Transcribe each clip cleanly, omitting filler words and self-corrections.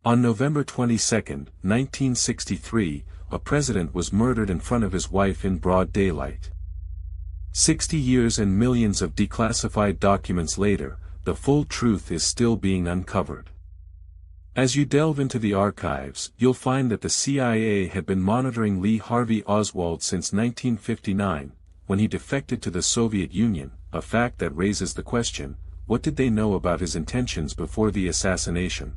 On November 22, 1963, a president was murdered in front of his wife in broad daylight. 60 years and millions of declassified documents later, the full truth is still being uncovered. As you delve into the archives, you'll find that the CIA had been monitoring Lee Harvey Oswald since 1959, when he defected to the Soviet Union, a fact that raises the question, what did they know about his intentions before the assassination?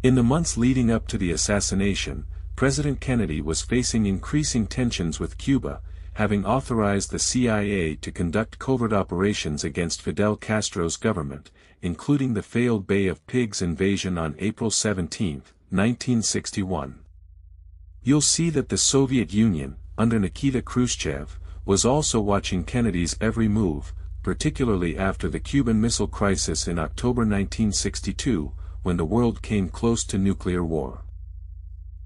In the months leading up to the assassination, President Kennedy was facing increasing tensions with Cuba, having authorized the CIA to conduct covert operations against Fidel Castro's government, including the failed Bay of Pigs invasion on April 17, 1961. You'll see that the Soviet Union, under Nikita Khrushchev, was also watching Kennedy's every move, particularly after the Cuban Missile Crisis in October 1962, when the world came close to nuclear war.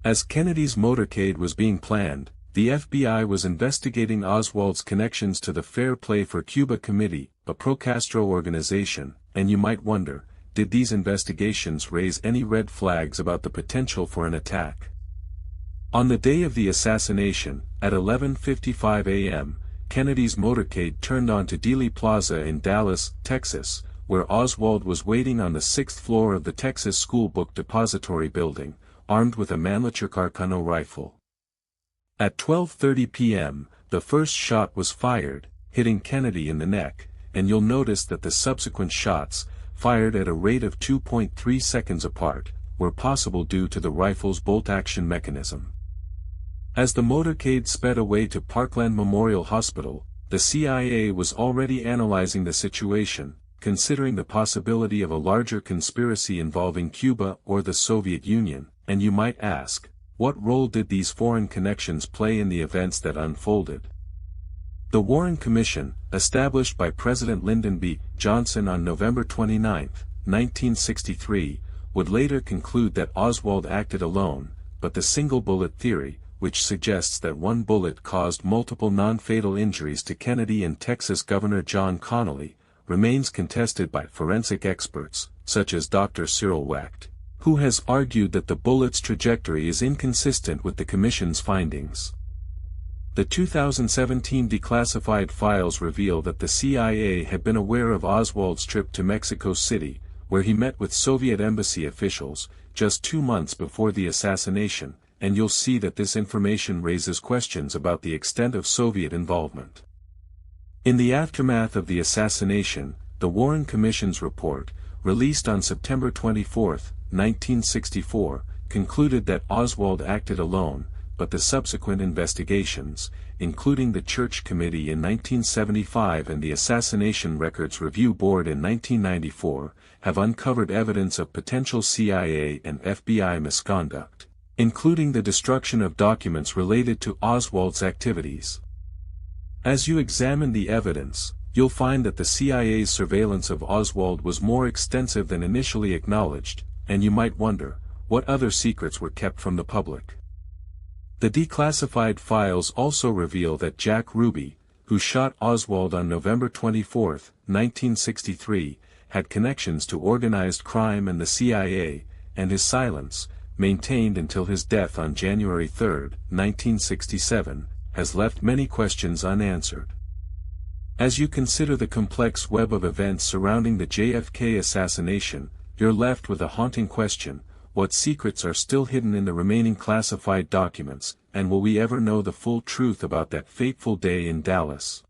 As Kennedy's motorcade was being planned, the FBI was investigating Oswald's connections to the Fair Play for Cuba Committee, a pro-Castro organization, and you might wonder, did these investigations raise any red flags about the potential for an attack? On the day of the assassination, at 11:55 a.m., Kennedy's motorcade turned onto Dealey Plaza in Dallas, Texas, where Oswald was waiting on the 6th floor of the Texas School Book Depository building, armed with a Mannlicher Carcano rifle. At 12:30 p.m., the first shot was fired, hitting Kennedy in the neck, and you'll notice that the subsequent shots, fired at a rate of 2.3 seconds apart, were possible due to the rifle's bolt-action mechanism. As the motorcade sped away to Parkland Memorial Hospital, the CIA was already analyzing the situation, considering the possibility of a larger conspiracy involving Cuba or the Soviet Union, and you might ask, what role did these foreign connections play in the events that unfolded? The Warren Commission, established by President Lyndon B. Johnson on November 29, 1963, would later conclude that Oswald acted alone, but the single-bullet theory, which suggests that one bullet caused multiple non-fatal injuries to Kennedy and Texas Governor John Connally, remains contested by forensic experts, such as Dr. Cyril Wecht, who has argued that the bullet's trajectory is inconsistent with the Commission's findings. The 2017 declassified files reveal that the CIA had been aware of Oswald's trip to Mexico City, where he met with Soviet embassy officials, just 2 months before the assassination, and you'll see that this information raises questions about the extent of Soviet involvement. In the aftermath of the assassination, the Warren Commission's report, released on September 24, 1964, concluded that Oswald acted alone, but the subsequent investigations, including the Church Committee in 1975 and the Assassination Records Review Board in 1994, have uncovered evidence of potential CIA and FBI misconduct, including the destruction of documents related to Oswald's activities. As you examine the evidence, you'll find that the CIA's surveillance of Oswald was more extensive than initially acknowledged, and you might wonder, what other secrets were kept from the public? The declassified files also reveal that Jack Ruby, who shot Oswald on November 24, 1963, had connections to organized crime and the CIA, and his silence, maintained until his death on January 3, 1967, has left many questions unanswered. As you consider the complex web of events surrounding the JFK assassination, you're left with a haunting question: what secrets are still hidden in the remaining classified documents, and will we ever know the full truth about that fateful day in Dallas?